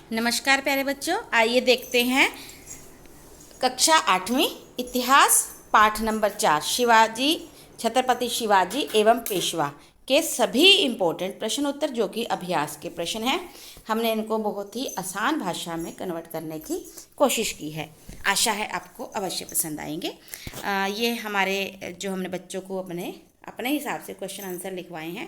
नमस्कार प्यारे बच्चों, आइए देखते हैं कक्षा 8वीं इतिहास पाठ नंबर 4 शिवाजी, छत्रपति शिवाजी एवं पेशवा के सभी इम्पोर्टेंट प्रश्न उत्तर जो कि अभ्यास के प्रश्न हैं। हमने इनको बहुत ही आसान भाषा में कन्वर्ट करने की कोशिश की है। आशा है आपको अवश्य पसंद आएंगे। ये हमारे जो हमने बच्चों को अपने हिसाब से क्वेश्चन आंसर लिखवाए हैं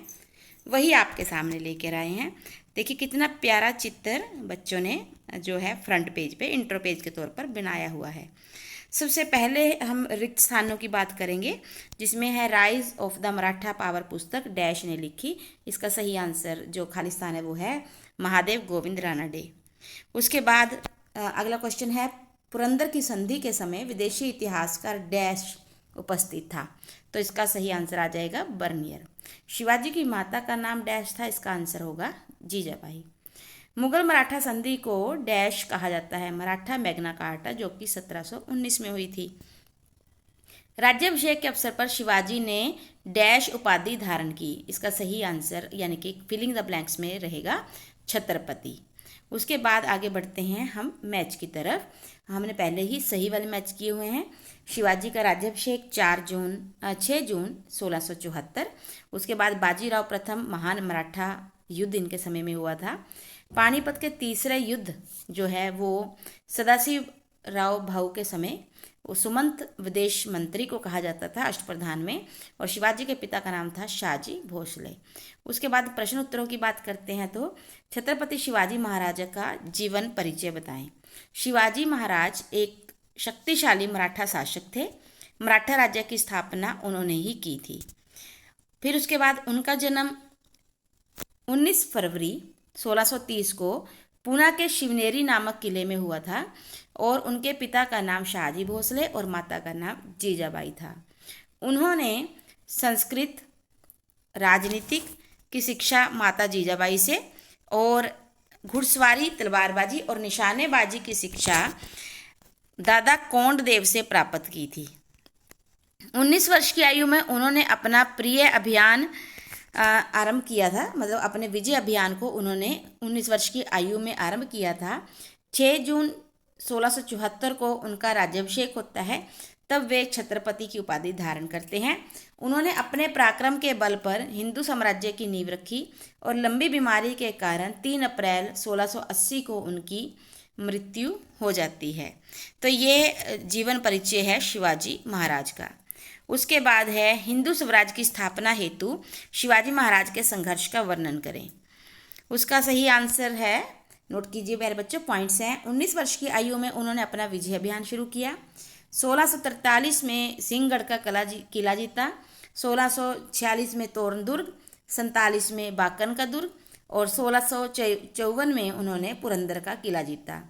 वही आपके सामने लेकर आए हैं। देखिए कितना प्यारा चित्र बच्चों ने जो है फ्रंट पेज पे इंट्रो पेज के तौर पर बनाया हुआ है। सबसे पहले हम रिक्त स्थानों की बात करेंगे, जिसमें है rise of the Maratha power पुस्तक डैश ने लिखी। इसका सही आंसर जो खाली स्थान है वो है महादेव गोविंद रानडे। उसके बाद अगला क्वेश्चन है पुरंदर की संधि के समय विदेशी इतिहासकार डैश उपस्थित था। तो इसका सही आंसर आ जाएगा बर्नियर। शिवाजी की माता का नाम डैश था, इसका आंसर होगा जीजाबाई। मुगल मराठा संधि को डैश कहा जाता है, मराठा मैग्ना कार्टा, जो कि 1719 में हुई थी। राज्याभिषेक के अवसर पर शिवाजी ने डैश उपाधि धारण की। इसका सही आंसर यानी कि फिलिंग द ब्लैंक्स में रहेगा छत्रपति। उसके बाद आगे बढ़ते हैं हम मैच की तरफ। हमने पहले ही सही वाले मैच किए हुए हैं। शिवाजी का राज्याभिषेक 6 जून 1674। उसके बाद बाजीराव प्रथम महान मराठा युद्ध इनके समय में हुआ था। पानीपत के तीसरे युद्ध जो है वो सदाशिव राव भाऊ के समय सुमंत विदेश मंत्री को कहा जाता था अष्टप्रधान में, और शिवाजी के पिता का नाम था शाहजी भोसले। उसके बाद प्रश्न उत्तरों की बात करते हैं तो छत्रपति शिवाजी महाराज का जीवन परिचय बताएं। शिवाजी महाराज एक शक्तिशाली मराठा शासक थे। मराठा राज्य की स्थापना उन्होंने ही की थी। फिर उसके बाद उनका जन्म 19 फरवरी 1630 को पूना के शिवनेरी नामक किले में हुआ था, और उनके पिता का नाम शाहजी भोसले और माता का नाम जीजाबाई था। उन्होंने संस्कृत, राजनीतिक की शिक्षा माता जीजाबाई से, और घुड़सवारी, तलवारबाजी और निशानेबाजी की शिक्षा दादा कोंडदेव से प्राप्त की थी। 19 वर्ष की आयु में उन्होंने अपना प्रिय अभियान आरंभ किया था, मतलब अपने विजय अभियान को उन्होंने 19 वर्ष की आयु में आरंभ किया था। 6 जून 1674 को उनका राज्याभिषेक होता है, तब वे छत्रपति की उपाधि धारण करते हैं। उन्होंने अपने पराक्रम के बल पर हिंदू साम्राज्य की नींव रखी, और लंबी बीमारी के कारण 3 अप्रैल 1680 को उनकी मृत्यु हो जाती है। तो ये जीवन परिचय है शिवाजी महाराज का। उसके बाद है हिंदू स्वराज की स्थापना हेतु शिवाजी महाराज के संघर्ष का वर्णन करें। उसका सही आंसर है, नोट कीजिए मेरे बच्चों, पॉइंट्स हैं। 19 वर्ष की आयु में उन्होंने अपना विजय अभियान शुरू किया। 1643 में सिंहगढ़ का किला जीता। 1646 में तोरण दुर्ग, 47 में बाकन का दुर्ग, और 1654 में उन्होंने पुरंदर का किला जीता।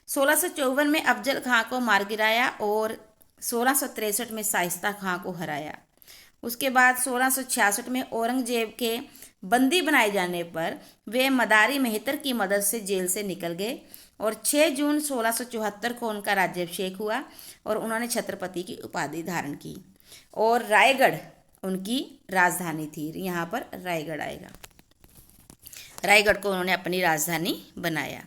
1654 में अफजल खां को मार गिराया, और 1663 में शाइस्ता खां को हराया। उसके बाद 1666 में औरंगजेब के बंदी बनाए जाने पर वे मदारी मेहतर की मदद से जेल से निकल गए, और 6 जून 1674 को उनका राज्याभिषेक हुआ, और उन्होंने छत्रपति की उपाधि धारण की। और रायगढ़ उनकी राजधानी थी, यहाँ पर रायगढ़ आएगा। रायगढ़ को उन्होंने अपनी राजधानी बनाया।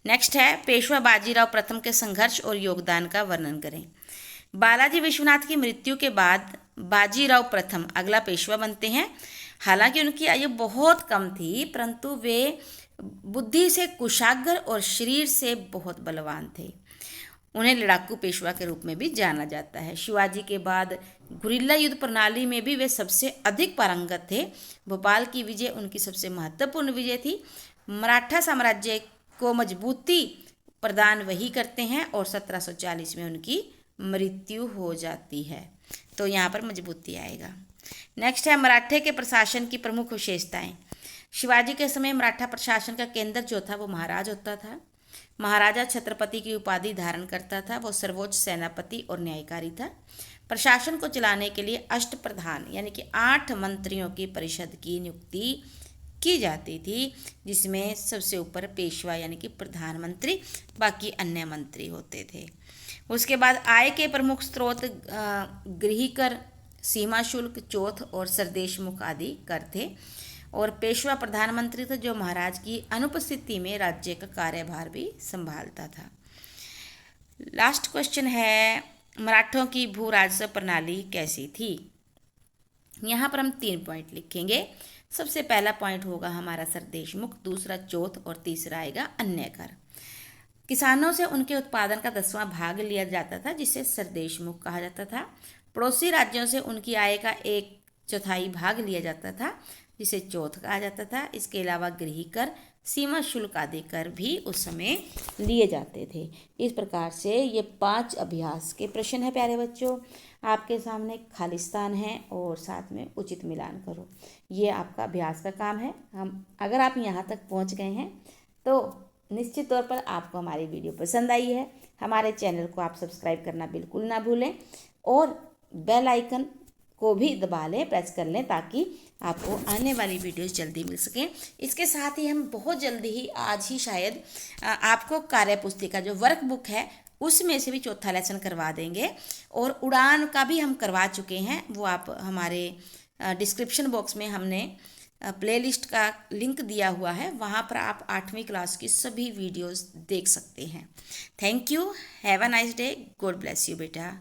नेक्स्ट है पेशवा बाजीराव प्रथम के संघर्ष और योगदान का वर्णन करें। बालाजी विश्वनाथ की मृत्यु के बाद बाजीराव प्रथम अगला पेशवा बनते हैं। हालांकि उनकी आयु बहुत कम थी, परंतु वे बुद्धि से कुशाग्र और शरीर से बहुत बलवान थे। उन्हें लड़ाकू पेशवा के रूप में भी जाना जाता है। शिवाजी के बाद गुरिल्ला युद्ध प्रणाली में भी वे सबसे अधिक पारंगत थे। भोपाल की विजय उनकी सबसे महत्वपूर्ण विजय थी। मराठा साम्राज्य को मजबूती प्रदान वही करते हैं, और 1740 में उनकी मृत्यु हो जाती है। तो यहाँ पर मजबूती आएगा। नेक्स्ट है मराठे के प्रशासन की प्रमुख विशेषताएं। शिवाजी के समय मराठा प्रशासन का केंद्र जो था वो महाराज होता था। महाराजा छत्रपति की उपाधि धारण करता था। वो सर्वोच्च सेनापति और न्यायकारी था। प्रशासन को चलाने के लिए अष्टप्रधान यानी कि 8 मंत्रियों की परिषद की नियुक्ति की जाती थी, जिसमें सबसे ऊपर पेशवा यानी कि प्रधानमंत्री, बाकी अन्य मंत्री होते थे। उसके बाद आय के प्रमुख स्रोत गृह कर, सीमा शुल्क, चौथ और सरदेशमुख आदि कर थे। और पेशवा प्रधानमंत्री थे जो महाराज की अनुपस्थिति में राज्य का कार्यभार भी संभालता था। लास्ट क्वेश्चन है, मराठों की भू राजस्व प्रणाली कैसी थी? यहाँ पर हम 3 पॉइंट लिखेंगे। सबसे पहला पॉइंट होगा हमारा सर देशमुख, दूसरा चौथ और तीसरा आएगा अन्य कर। किसानों से उनके उत्पादन का 10वां भाग लिया जाता था जिसे सर देशमुख कहा जाता था। पड़ोसी राज्यों से उनकी आय का 1/4 भाग लिया जाता था जिसे चौथ कहा जाता था। इसके अलावा गृह कर, सीमा शुल्क आदि कर भी उस समय लिए जाते थे। इस प्रकार से ये 5 अभ्यास के प्रश्न है प्यारे बच्चों। आपके सामने खालिस्तान है और साथ में उचित मिलान करो, ये आपका अभ्यास का काम है। अगर आप यहाँ तक पहुँच गए हैं तो निश्चित तौर पर आपको हमारी वीडियो पसंद आई है। हमारे चैनल को आप सब्सक्राइब करना बिल्कुल ना भूलें और बेल आइकन को भी दबा लें, प्रेस कर लें, ताकि आपको आने वाली वीडियोस जल्दी मिल सकें। इसके साथ ही हम बहुत जल्दी ही, आज ही शायद, आपको कार्य पुस्तिका जो वर्क बुक है उसमें से भी चौथा लेसन करवा देंगे और उड़ान का भी हम करवा चुके हैं। वो आप हमारे डिस्क्रिप्शन बॉक्स में हमने प्लेलिस्ट का लिंक दिया हुआ है, वहाँ पर आप 8वीं क्लास की सभी वीडियोस देख सकते हैं। Thank you, have a nice day, God bless you बेटा।